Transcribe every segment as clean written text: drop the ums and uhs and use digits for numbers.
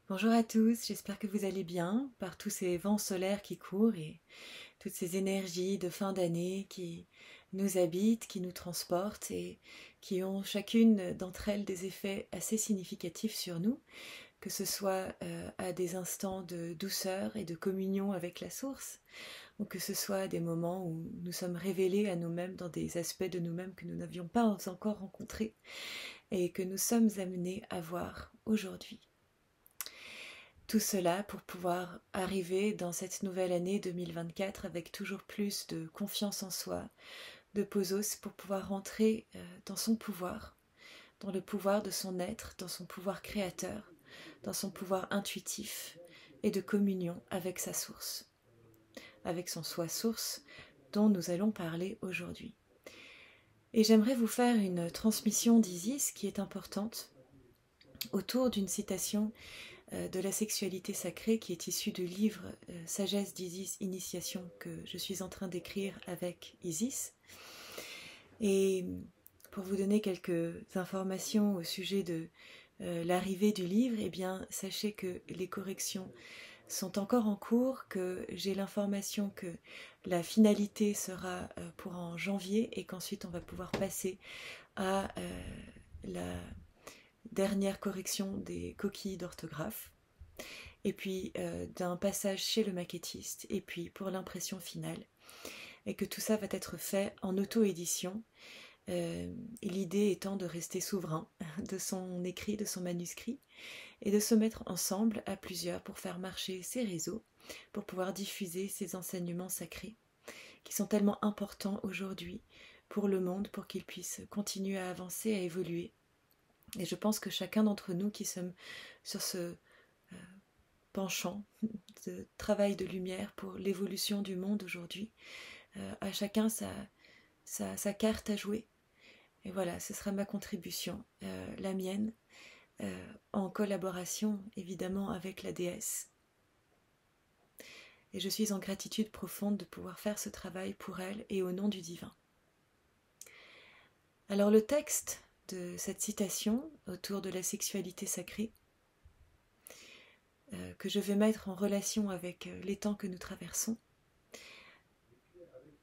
Bonjour à tous, j'espère que vous allez bien par tous ces vents solaires qui courent et toutes ces énergies de fin d'année qui nous habitent, qui nous transportent et qui ont chacune d'entre elles des effets assez significatifs sur nous, que ce soit à des instants de douceur et de communion avec la source, ou que ce soit à des moments où nous sommes révélés à nous-mêmes dans des aspects de nous-mêmes que nous n'avions pas encore rencontrés et que nous sommes amenés à voir aujourd'hui. Tout cela pour pouvoir arriver dans cette nouvelle année 2024 avec toujours plus de confiance en soi, de posos pour pouvoir rentrer dans son pouvoir, dans le pouvoir de son être, dans son pouvoir créateur, dans son pouvoir intuitif et de communion avec sa source, avec son soi-source dont nous allons parler aujourd'hui. Et j'aimerais vous faire une transmission d'Isis qui est importante autour d'une citation de la sexualité sacrée qui est issue du livre Sagesse d'Isis, Initiation que je suis en train d'écrire avec Isis. Et pour vous donner quelques informations au sujet de l'arrivée du livre, eh bien sachez que les corrections sont encore en cours, que j'ai l'information que la finalité sera pour en janvier et qu'ensuite on va pouvoir passer à la dernière correction des coquilles d'orthographe, et puis d'un passage chez le maquettiste, et puis pour l'impression finale, et que tout ça va être fait en auto-édition, l'idée étant de rester souverain de son écrit, de son manuscrit, et de se mettre ensemble à plusieurs pour faire marcher ces réseaux, pour pouvoir diffuser ces enseignements sacrés, qui sont tellement importants aujourd'hui pour le monde, pour qu'il puisse continuer à avancer, à évoluer. Et je pense que chacun d'entre nous qui sommes sur ce penchant de travail de lumière pour l'évolution du monde aujourd'hui, à chacun sa carte à jouer. Et voilà, ce sera ma contribution, la mienne, en collaboration évidemment avec la déesse. Et je suis en gratitude profonde de pouvoir faire ce travail pour elle et au nom du divin. Alors le texte de cette citation autour de la sexualité sacrée, que je vais mettre en relation avec les temps que nous traversons,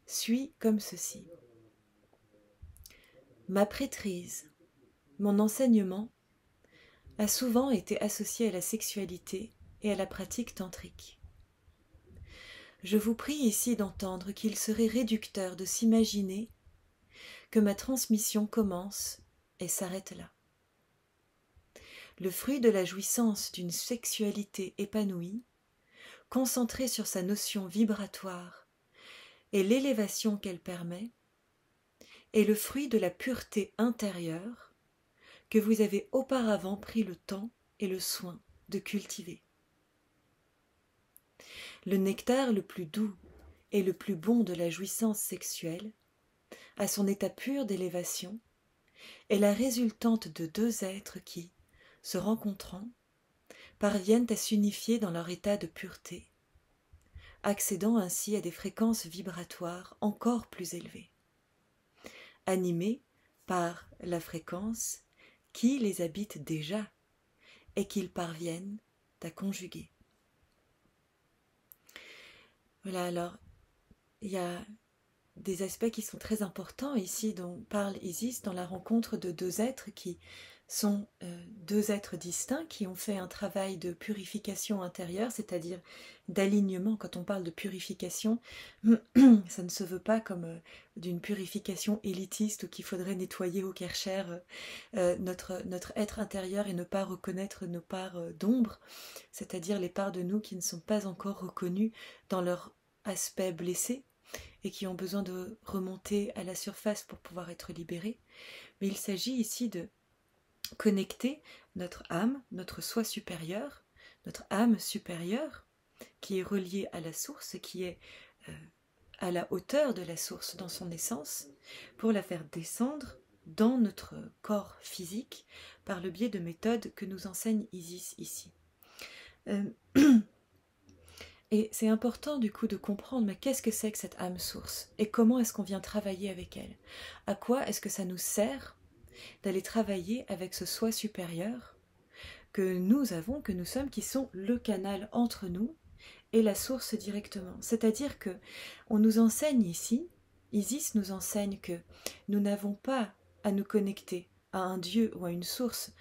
suit comme ceci. Ma prêtrise, mon enseignement, a souvent été associé à la sexualité et à la pratique tantrique. Je vous prie ici d'entendre qu'il serait réducteur de s'imaginer que ma transmission commence et s'arrête là. Le fruit de la jouissance d'une sexualité épanouie, concentrée sur sa notion vibratoire et l'élévation qu'elle permet, est le fruit de la pureté intérieure que vous avez auparavant pris le temps et le soin de cultiver. Le nectar le plus doux et le plus bon de la jouissance sexuelle, à son état pur d'élévation, est la résultante de deux êtres qui, se rencontrant, parviennent à s'unifier dans leur état de pureté, accédant ainsi à des fréquences vibratoires encore plus élevées, animées par la fréquence qui les habite déjà et qu'ils parviennent à conjuguer. Voilà, alors il y a des aspects qui sont très importants ici dont parle Isis dans la rencontre de deux êtres qui sont deux êtres distincts qui ont fait un travail de purification intérieure, c'est-à-dire d'alignement. Quand on parle de purification, ça ne se veut pas comme d'une purification élitiste où qu'il faudrait nettoyer au Karcher notre être intérieur et ne pas reconnaître nos parts d'ombre, c'est-à-dire les parts de nous qui ne sont pas encore reconnues dans leur aspect blessé et qui ont besoin de remonter à la surface pour pouvoir être libérés. Mais il s'agit ici de connecter notre âme, notre soi supérieur, notre âme supérieure, qui est reliée à la source, qui est à la hauteur de la source dans son essence, pour la faire descendre dans notre corps physique par le biais de méthodes que nous enseigne Isis ici. Et c'est important du coup de comprendre, mais qu'est-ce que c'est que cette âme source et comment est-ce qu'on vient travailler avec elle? À quoi est-ce que ça nous sert d'aller travailler avec ce soi supérieur que nous avons, que nous sommes, qui sont le canal entre nous et la source directement. C'est-à-dire que on nous enseigne ici, Isis nous enseigne que nous n'avons pas à nous connecter à un dieu ou à une source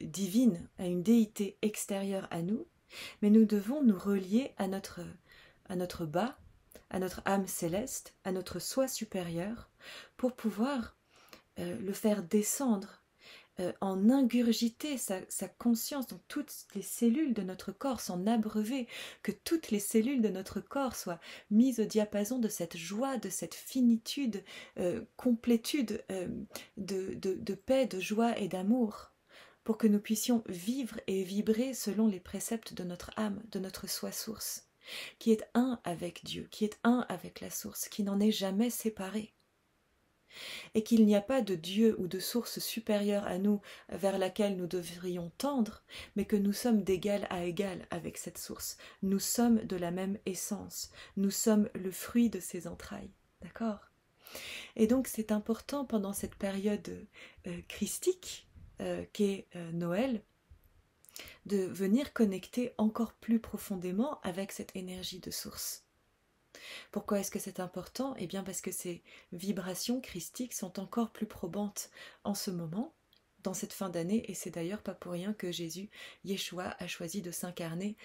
divine, à une déité extérieure à nous, mais nous devons nous relier à notre bas, à notre âme céleste, à notre soi supérieur, pour pouvoir le faire descendre, en ingurgiter sa conscience dans toutes les cellules de notre corps, s'en abreuver, que toutes les cellules de notre corps soient mises au diapason de cette joie, de cette finitude, complétude de paix, de joie et d'amour, pour que nous puissions vivre et vibrer selon les préceptes de notre âme, de notre soi-source, qui est un avec Dieu, qui est un avec la source, qui n'en est jamais séparé. Et qu'il n'y a pas de Dieu ou de source supérieure à nous vers laquelle nous devrions tendre, mais que nous sommes d'égal à égal avec cette source. Nous sommes de la même essence, nous sommes le fruit de ses entrailles. D'accord ? Et donc c'est important pendant cette période christique qu'est Noël, de venir connecter encore plus profondément avec cette énergie de source. Pourquoi est-ce que c'est important? Eh bien parce que ces vibrations christiques sont encore plus probantes en ce moment, dans cette fin d'année, et c'est d'ailleurs pas pour rien que Jésus, Yeshua, a choisi de s'incarner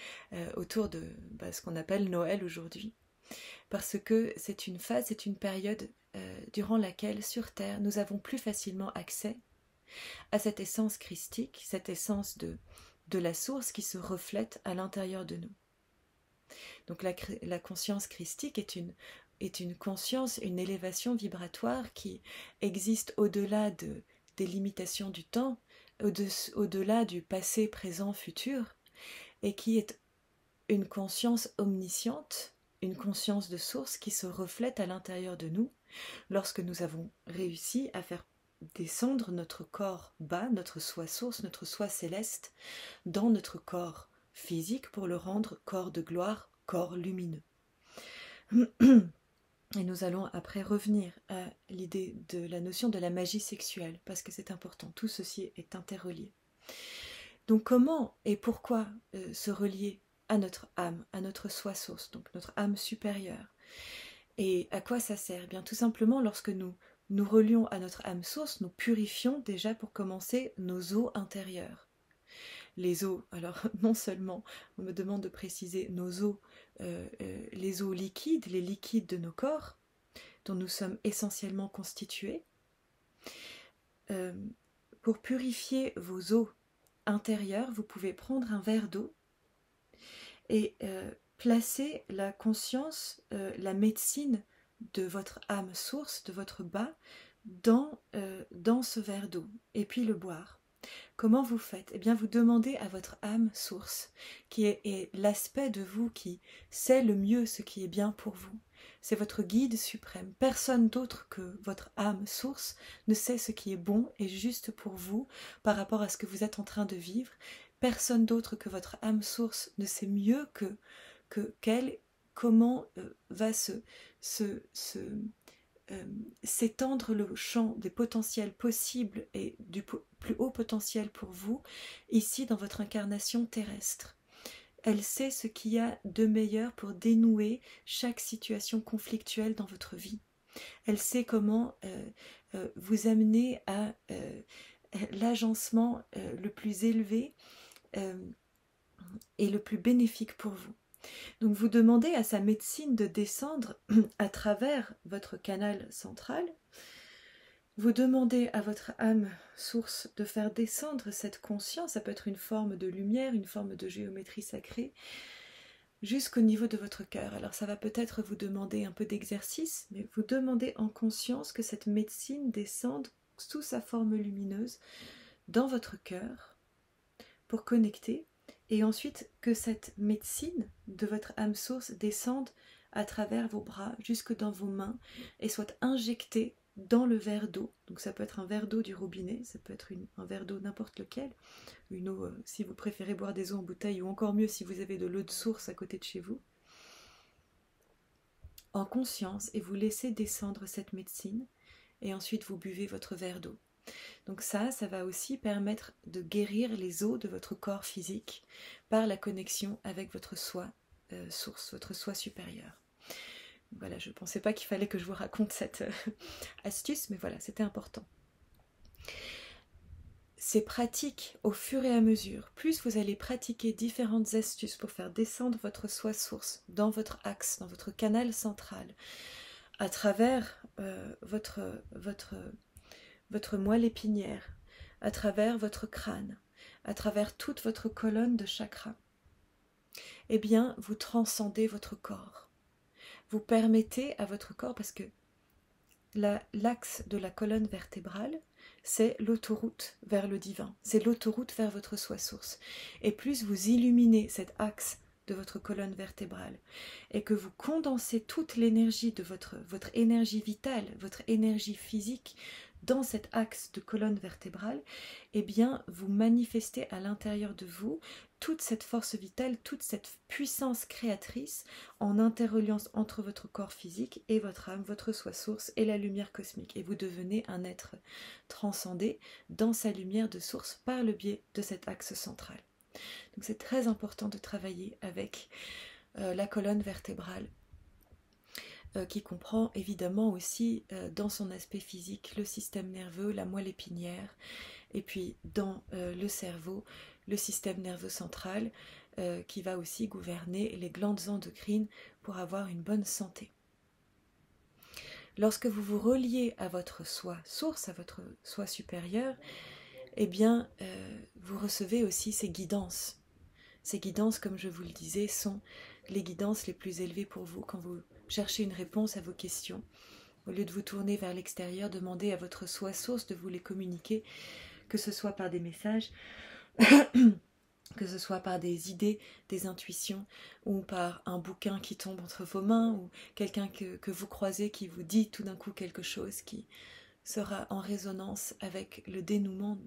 autour de ce qu'on appelle Noël aujourd'hui. Parce que c'est une phase, c'est une période durant laquelle, sur Terre, nous avons plus facilement accès à cette essence christique, cette essence de la source qui se reflète à l'intérieur de nous. Donc la conscience christique est une conscience, une élévation vibratoire qui existe au-delà des limitations du temps, au-delà du passé, présent, futur, et qui est une conscience omnisciente, une conscience de source qui se reflète à l'intérieur de nous lorsque nous avons réussi à faire descendre notre corps bas, notre soi source, notre soi céleste, dans notre corps physique pour le rendre corps de gloire, corps lumineux. Et nous allons après revenir à l'idée de la notion de la magie sexuelle, parce que c'est important, tout ceci est interrelié. Donc comment et pourquoi se relier à notre âme, à notre soi source, donc notre âme supérieure? Et à quoi ça sert? Eh bien tout simplement lorsque nous relions à notre âme source, nous purifions déjà pour commencer nos eaux intérieures. Les eaux, alors non seulement on me demande de préciser nos eaux, les eaux liquides, les liquides de nos corps, dont nous sommes essentiellement constitués. Pour purifier vos eaux intérieures, vous pouvez prendre un verre d'eau et placer la conscience, la médecine de votre âme source, de votre bas, dans ce verre d'eau, et puis le boire. Comment vous faites? Eh bien, vous demandez à votre âme source, qui est l'aspect de vous qui sait le mieux ce qui est bien pour vous. C'est votre guide suprême. Personne d'autre que votre âme source ne sait ce qui est bon et juste pour vous par rapport à ce que vous êtes en train de vivre. Personne d'autre que votre âme source ne sait mieux qu'elle comment va s'étendre le champ des potentiels possibles et du plus haut potentiel pour vous, ici dans votre incarnation terrestre. Elle sait ce qu'il y a de meilleur pour dénouer chaque situation conflictuelle dans votre vie. Elle sait comment vous amener à l'agencement le plus élevé et le plus bénéfique pour vous. Donc vous demandez à sa médecine de descendre à travers votre canal central. Vous demandez à votre âme source de faire descendre cette conscience, ça peut être une forme de lumière, une forme de géométrie sacrée, jusqu'au niveau de votre cœur. Alors ça va peut-être vous demander un peu d'exercice, mais vous demandez en conscience que cette médecine descende sous sa forme lumineuse dans votre cœur pour connecter, et ensuite que cette médecine de votre âme source descende à travers vos bras jusque dans vos mains et soit injectée dans le verre d'eau. Donc ça peut être un verre d'eau du robinet, ça peut être un verre d'eau n'importe lequel, une eau si vous préférez boire des eaux en bouteille, ou encore mieux si vous avez de l'eau de source à côté de chez vous, en conscience, et vous laissez descendre cette médecine, et ensuite vous buvez votre verre d'eau. Donc ça va aussi permettre de guérir les os de votre corps physique par la connexion avec votre soi source, votre soi supérieur. Voilà, je ne pensais pas qu'il fallait que je vous raconte cette astuce, mais voilà, c'était important. Ces pratiques, au fur et à mesure, plus vous allez pratiquer différentes astuces pour faire descendre votre soi source dans votre axe, dans votre canal central, à travers votre moelle épinière, à travers votre crâne, à travers toute votre colonne de chakras, eh bien, vous transcendez votre corps. Vous permettez à votre corps, parce que l'axe de la colonne vertébrale, c'est l'autoroute vers le divin, c'est l'autoroute vers votre soi source. Et plus vous illuminez cet axe de votre colonne vertébrale et que vous condensez toute l'énergie de votre énergie vitale, votre énergie physique dans cet axe de colonne vertébrale, eh bien vous manifestez à l'intérieur de vous toute cette force vitale, toute cette puissance créatrice en interreliance entre votre corps physique et votre âme, votre soi source et la lumière cosmique. Et vous devenez un être transcendé dans sa lumière de source par le biais de cet axe central. Donc c'est très important de travailler avec la colonne vertébrale qui comprend évidemment aussi dans son aspect physique le système nerveux, la moelle épinière, et puis dans le cerveau, le système nerveux central qui va aussi gouverner les glandes endocrines pour avoir une bonne santé. Lorsque vous vous reliez à votre soi source, à votre soi supérieur, eh bien vous recevez aussi ces guidances. Ces guidances, comme je vous le disais, sont les guidances les plus élevées pour vous quand vous cherchez une réponse à vos questions. Au lieu de vous tourner vers l'extérieur, demandez à votre soi source de vous les communiquer, que ce soit par des messages, que ce soit par des idées, des intuitions, ou par un bouquin qui tombe entre vos mains, ou quelqu'un que vous croisez qui vous dit tout d'un coup quelque chose qui sera en résonance avec le dénouement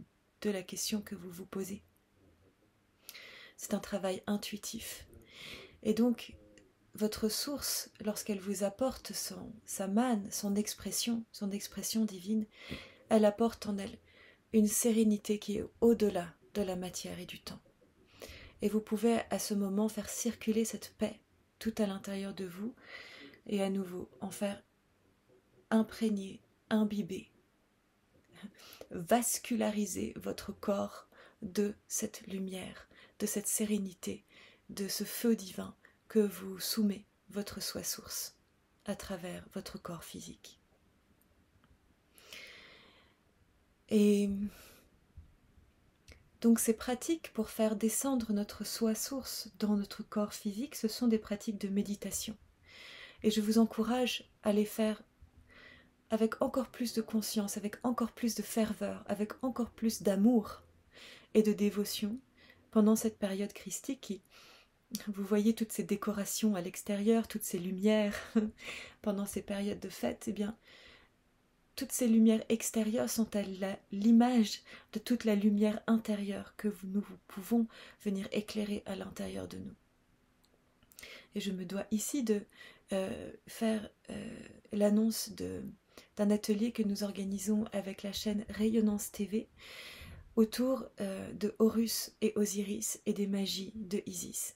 de la question que vous vous posez. C'est un travail intuitif. Et donc, votre source, lorsqu'elle vous apporte sa manne, son expression divine, elle apporte en elle une sérénité qui est au-delà de la matière et du temps. Et vous pouvez à ce moment faire circuler cette paix tout à l'intérieur de vous et à nouveau en faire imprégner, imbiber, vasculariser votre corps de cette lumière, de cette sérénité, de ce feu divin que vous soumet votre soi source à travers votre corps physique. Et donc ces pratiques pour faire descendre notre soi source dans notre corps physique, ce sont des pratiques de méditation. Et je vous encourage à les faire avec encore plus de conscience, avec encore plus de ferveur, avec encore plus d'amour et de dévotion pendant cette période christique qui, vous voyez toutes ces décorations à l'extérieur, toutes ces lumières pendant ces périodes de fête, eh bien, toutes ces lumières extérieures sont à l'image de toute la lumière intérieure que nous pouvons venir éclairer à l'intérieur de nous. Et je me dois ici de faire l'annonce d'un atelier que nous organisons avec la chaîne Rayonnance TV autour de Horus et Osiris et des magies de Isis.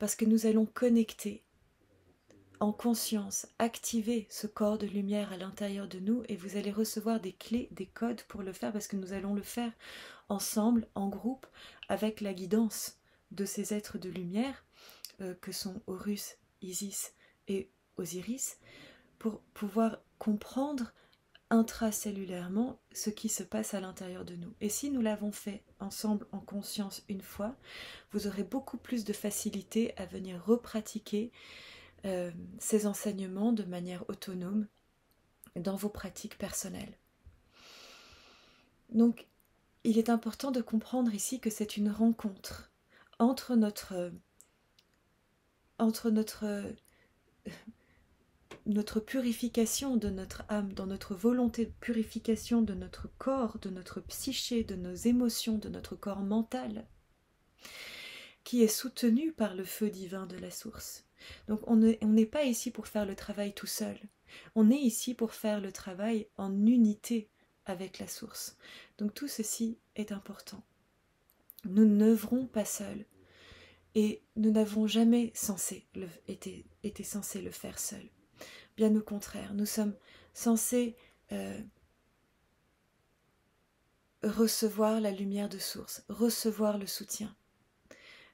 Parce que nous allons connecter en conscience, activer ce corps de lumière à l'intérieur de nous et vous allez recevoir des clés, des codes pour le faire parce que nous allons le faire ensemble, en groupe, avec la guidance de ces êtres de lumière que sont Horus, Isis et Osiris pour pouvoir comprendre intracellulairement ce qui se passe à l'intérieur de nous. Et si nous l'avons fait ensemble en conscience une fois, vous aurez beaucoup plus de facilité à venir repratiquer ces enseignements de manière autonome dans vos pratiques personnelles. Donc, il est important de comprendre ici que c'est une rencontre entre notre purification de notre âme, dans notre volonté de purification de notre corps, de notre psyché, de nos émotions, de notre corps mental, qui est soutenu par le feu divin de la source. Donc on n'est pas ici pour faire le travail tout seul, on est ici pour faire le travail en unité avec la source. Donc tout ceci est important. Nous n'œuvrons pas seuls et nous n'avons jamais été censés le faire seuls. Bien au contraire, nous sommes censés recevoir la lumière de source, recevoir le soutien.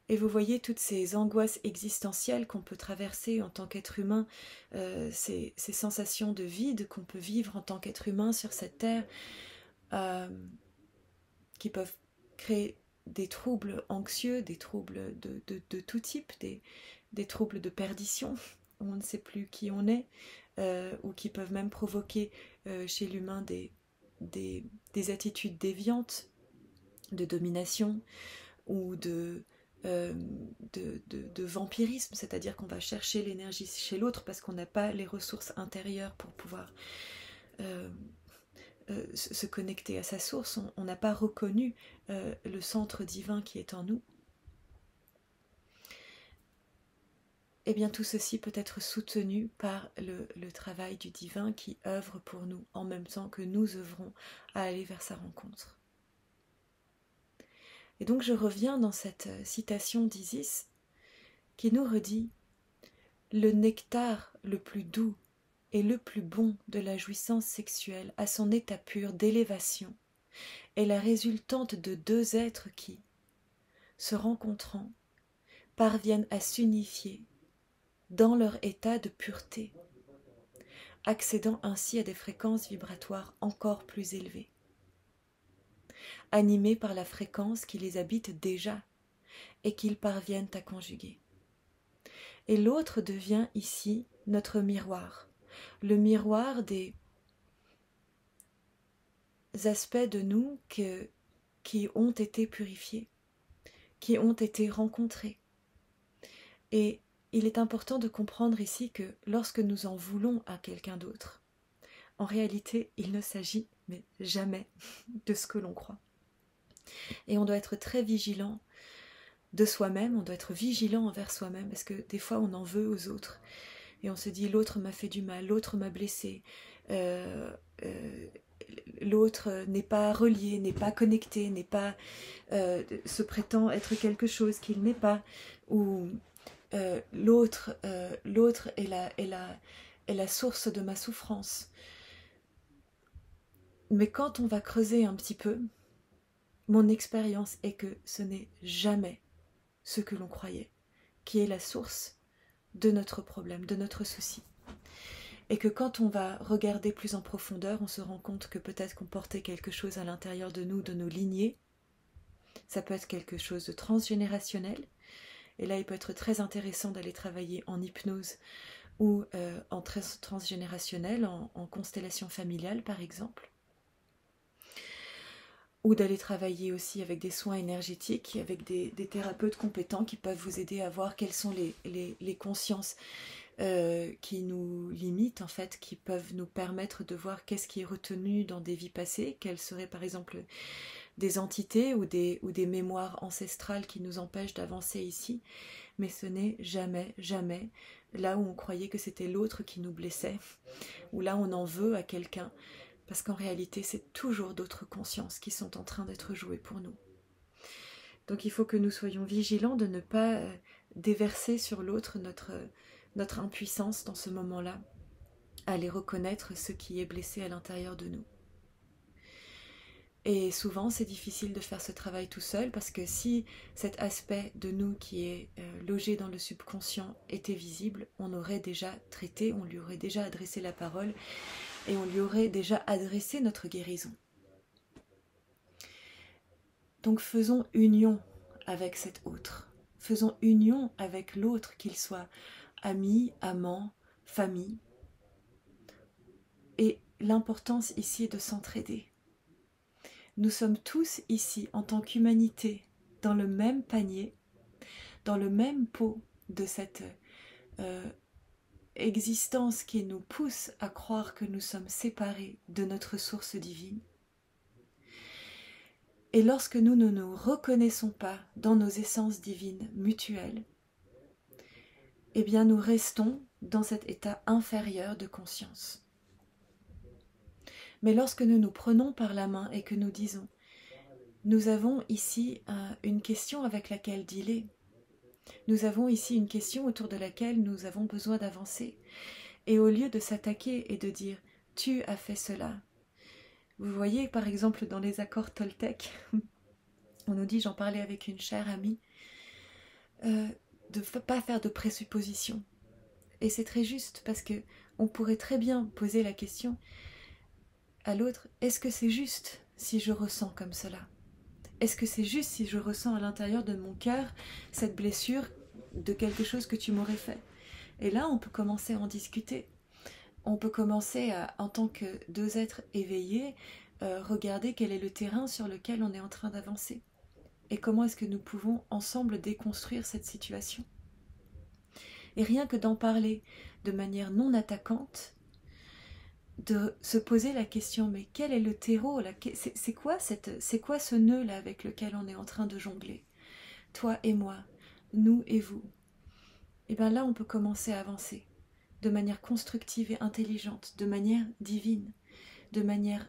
Et vous voyez toutes ces angoisses existentielles qu'on peut traverser en tant qu'être humain, ces sensations de vide qu'on peut vivre en tant qu'être humain sur cette terre, qui peuvent créer des troubles anxieux, des troubles de tout type, des troubles de perdition, où on ne sait plus qui on est, ou qui peuvent même provoquer chez l'humain des attitudes déviantes, de domination, ou de vampirisme, c'est-à-dire qu'on va chercher l'énergie chez l'autre parce qu'on n'a pas les ressources intérieures pour pouvoir se connecter à sa source, on n'a pas reconnu le centre divin qui est en nous. Eh bien tout ceci peut être soutenu par le travail du divin qui œuvre pour nous en même temps que nous œuvrons à aller vers sa rencontre. Et donc je reviens dans cette citation d'Isis qui nous redit « Le nectar le plus doux et le plus bon de la jouissance sexuelle à son état pur d'élévation est la résultante de deux êtres qui, se rencontrant, parviennent à s'unifier dans leur état de pureté, accédant ainsi à des fréquences vibratoires encore plus élevées, animés par la fréquence qui les habite déjà et qu'ils parviennent à conjuguer. Et l'autre devient ici notre miroir, le miroir des aspects de nous qui ont été purifiés, qui ont été rencontrés. Et il est important de comprendre ici que lorsque nous en voulons à quelqu'un d'autre, en réalité, il ne s'agit mais jamais de ce que l'on croit. Et on doit être très vigilant de soi-même, on doit être vigilant envers soi-même, parce que des fois on en veut aux autres, et on se dit l'autre m'a fait du mal, l'autre m'a blessé, l'autre n'est pas relié, n'est pas connecté, n'est pas se prétend être quelque chose qu'il n'est pas, ou l'autre est la source de ma souffrance. Mais quand on va creuser un petit peu, mon expérience est que ce n'est jamais ce que l'on croyait, qui est la source de notre problème, de notre souci. Et que quand on va regarder plus en profondeur, on se rend compte que peut-être qu'on portait quelque chose à l'intérieur de nous, de nos lignées. Ça peut être quelque chose de transgénérationnel. Et là, il peut être très intéressant d'aller travailler en hypnose ou en transgénérationnel, en constellation familiale par exemple. Ou d'aller travailler aussi avec des soins énergétiques, avec des thérapeutes compétents qui peuvent vous aider à voir quelles sont les consciences qui nous limitent, en fait, qui peuvent nous permettre de voir qu'est-ce qui est retenu dans des vies passées, quelles seraient par exemple des entités ou des mémoires ancestrales qui nous empêchent d'avancer ici. Mais ce n'est jamais, jamais là où on croyait que c'était l'autre qui nous blessait, ou là on en veut à quelqu'un, parce qu'en réalité c'est toujours d'autres consciences qui sont en train d'être jouées pour nous. Donc il faut que nous soyons vigilants de ne pas déverser sur l'autre notre impuissance dans ce moment-là, à aller reconnaître ce qui est blessé à l'intérieur de nous. Et souvent, c'est difficile de faire ce travail tout seul parce que si cet aspect de nous qui est logé dans le subconscient était visible, on aurait déjà traité, on lui aurait déjà adressé la parole et on lui aurait déjà adressé notre guérison. Donc faisons union avec cet autre. Faisons union avec l'autre, qu'il soit ami, amant, famille. Et l'importance ici est de s'entraider. Nous sommes tous ici, en tant qu'humanité, dans le même panier, dans le même pot de cette existence qui nous pousse à croire que nous sommes séparés de notre source divine. Et lorsque nous ne nous reconnaissons pas dans nos essences divines mutuelles, eh bien nous restons dans cet état inférieur de conscience. Mais lorsque nous nous prenons par la main et que nous disons, nous avons ici une question avec laquelle dealer, nous avons ici une question autour de laquelle nous avons besoin d'avancer. Et au lieu de s'attaquer et de dire « tu as fait cela », vous voyez par exemple dans les accords Toltec, on nous dit, j'en parlais avec une chère amie, de ne pas faire de présuppositions. Et c'est très juste parce que on pourrait très bien poser la question à l'autre, est-ce que c'est juste si je ressens comme cela? Est-ce que c'est juste si je ressens à l'intérieur de mon cœur cette blessure de quelque chose que tu m'aurais fait? Et là, on peut commencer à en discuter. On peut commencer à, en tant que deux êtres éveillés, regarder quel est le terrain sur lequel on est en train d'avancer. Et comment est-ce que nous pouvons ensemble déconstruire cette situation. Et rien que d'en parler de manière non attaquante, de se poser la question, mais quel est le terreau là? C'est quoi ce nœud là avec lequel on est en train de jongler? Toi et moi, nous et vous. Et bien là, on peut commencer à avancer de manière constructive et intelligente, de manière divine, de manière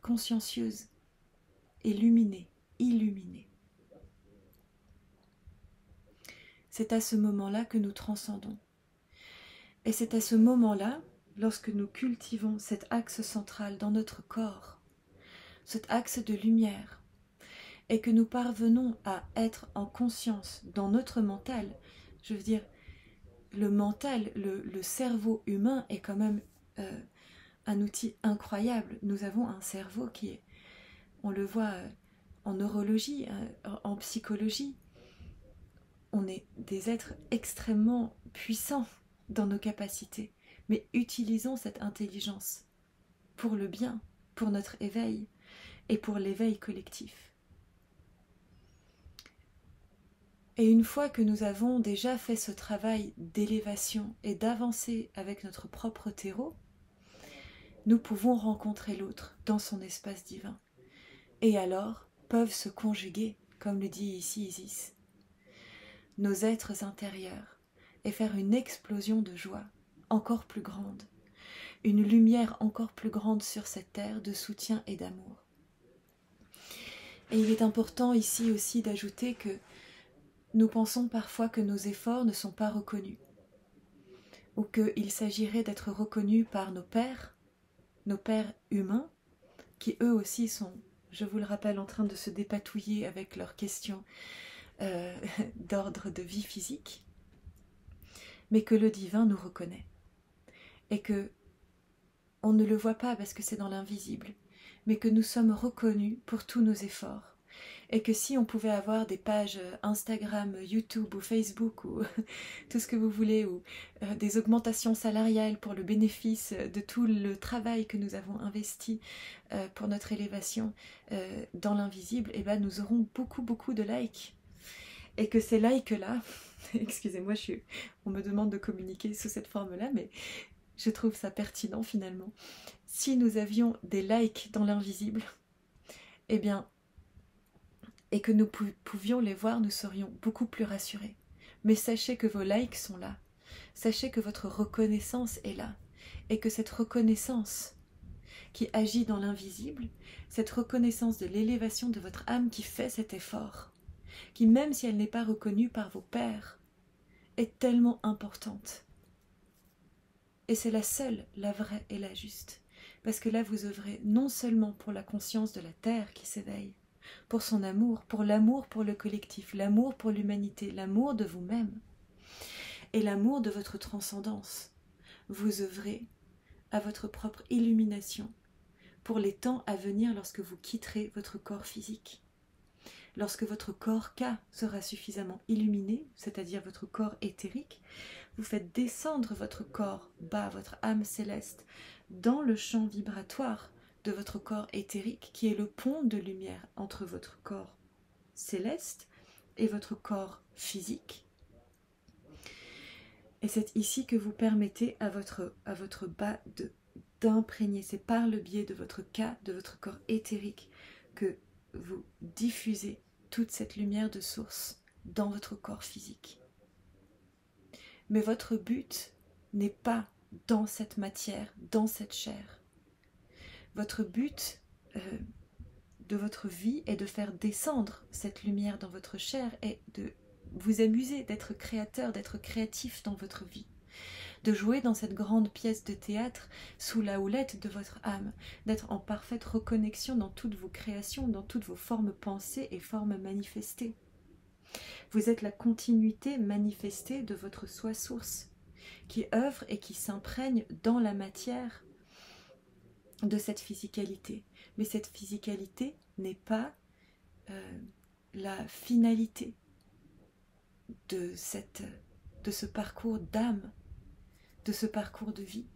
consciencieuse, illuminée. C'est à ce moment-là que nous transcendons. Et c'est à ce moment-là, lorsque nous cultivons cet axe central dans notre corps, cet axe de lumière, et que nous parvenons à être en conscience dans notre mental, je veux dire, le mental, le cerveau humain est quand même un outil incroyable. Nous avons un cerveau qui est, on le voit en neurologie, en psychologie, on est des êtres extrêmement puissants dans nos capacités, mais utilisons cette intelligence pour le bien, pour notre éveil et pour l'éveil collectif. Et une fois que nous avons déjà fait ce travail d'élévation et d'avancer avec notre propre terreau, nous pouvons rencontrer l'autre dans son espace divin. Et alors peuvent se conjuguer, comme le dit ici Isis, nos êtres intérieurs et faire une explosion de joie encore plus grande, une lumière encore plus grande sur cette terre de soutien et d'amour. Et il est important ici aussi d'ajouter que nous pensons parfois que nos efforts ne sont pas reconnus, ou qu'il s'agirait d'être reconnus par nos pères humains, qui eux aussi sont, je vous le rappelle, en train de se dépatouiller avec leurs questions d'ordre de vie physique, mais que le divin nous reconnaît, et que on ne le voit pas parce que c'est dans l'invisible, mais que nous sommes reconnus pour tous nos efforts. Et que si on pouvait avoir des pages Instagram, YouTube ou Facebook ou tout ce que vous voulez, ou des augmentations salariales pour le bénéfice de tout le travail que nous avons investi pour notre élévation dans l'invisible, eh ben nous aurons beaucoup de likes. Et que ces likes-là, excusez-moi, on me demande de communiquer sous cette forme-là, mais je trouve ça pertinent finalement. Si nous avions des likes dans l'invisible, eh bien, et que nous pouvions les voir, nous serions beaucoup plus rassurés. Mais sachez que vos likes sont là. Sachez que votre reconnaissance est là. Et que cette reconnaissance qui agit dans l'invisible, cette reconnaissance de l'élévation de votre âme qui fait cet effort, qui même si elle n'est pas reconnue par vos pairs, est tellement importante. Et c'est la seule, la vraie et la juste. Parce que là, vous œuvrez non seulement pour la conscience de la terre qui s'éveille, pour son amour, pour l'amour pour le collectif, l'amour pour l'humanité, l'amour de vous-même et l'amour de votre transcendance. Vous œuvrez à votre propre illumination pour les temps à venir lorsque vous quitterez votre corps physique. Lorsque votre corps K sera suffisamment illuminé, c'est-à-dire votre corps éthérique, vous faites descendre votre corps bas, votre âme céleste, dans le champ vibratoire de votre corps éthérique, qui est le pont de lumière entre votre corps céleste et votre corps physique. Et c'est ici que vous permettez à votre bas d'imprégner, c'est par le biais de votre K, de votre corps éthérique, que vous diffusez toute cette lumière de source dans votre corps physique. Mais votre but n'est pas dans cette matière, dans cette chair. Votre but de votre vie est de faire descendre cette lumière dans votre chair et de vous amuser, d'être créateur, d'être créatif dans votre vie. De jouer dans cette grande pièce de théâtre sous la houlette de votre âme, d'être en parfaite reconnexion dans toutes vos créations, dans toutes vos formes pensées et formes manifestées. Vous êtes la continuité manifestée de votre soi-source, qui œuvre et qui s'imprègne dans la matière de cette physicalité. Mais cette physicalité n'est pas la finalité de ce parcours d'âme, de ce parcours de vie.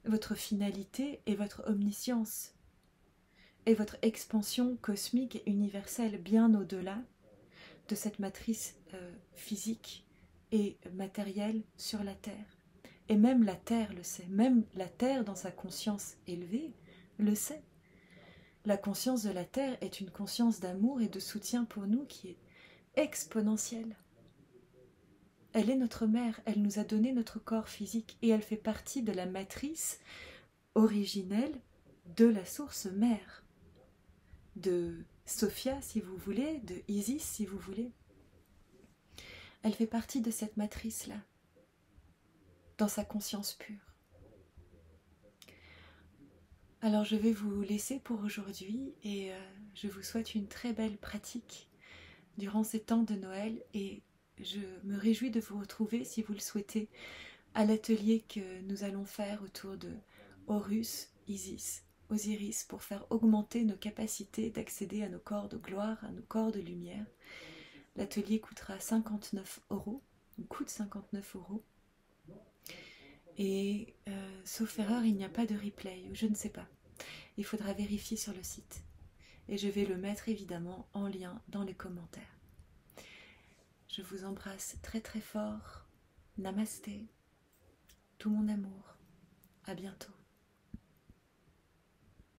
Votre finalité est votre omniscience et votre expansion cosmique et universelle bien au-delà de cette matrice physique et matérielle sur la Terre. Et même la Terre le sait, même la Terre dans sa conscience élevée le sait. La conscience de la Terre est une conscience d'amour et de soutien pour nous qui est exponentielle. Elle est notre mère, elle nous a donné notre corps physique et elle fait partie de la matrice originelle de la source mère, de Sophia si vous voulez, de Isis si vous voulez. Elle fait partie de cette matrice-là, dans sa conscience pure. Alors je vais vous laisser pour aujourd'hui et je vous souhaite une très belle pratique durant ces temps de Noël et je me réjouis de vous retrouver, si vous le souhaitez, à l'atelier que nous allons faire autour de Horus, Isis, Osiris, pour faire augmenter nos capacités d'accéder à nos corps de gloire, à nos corps de lumière. L'atelier coûtera 59 €, ou coûte 59 €. Et sauf erreur, il n'y a pas de replay, ou je ne sais pas. Il faudra vérifier sur le site. Et je vais le mettre évidemment en lien dans les commentaires. Je vous embrasse très très fort. Namasté. Tout mon amour. À bientôt.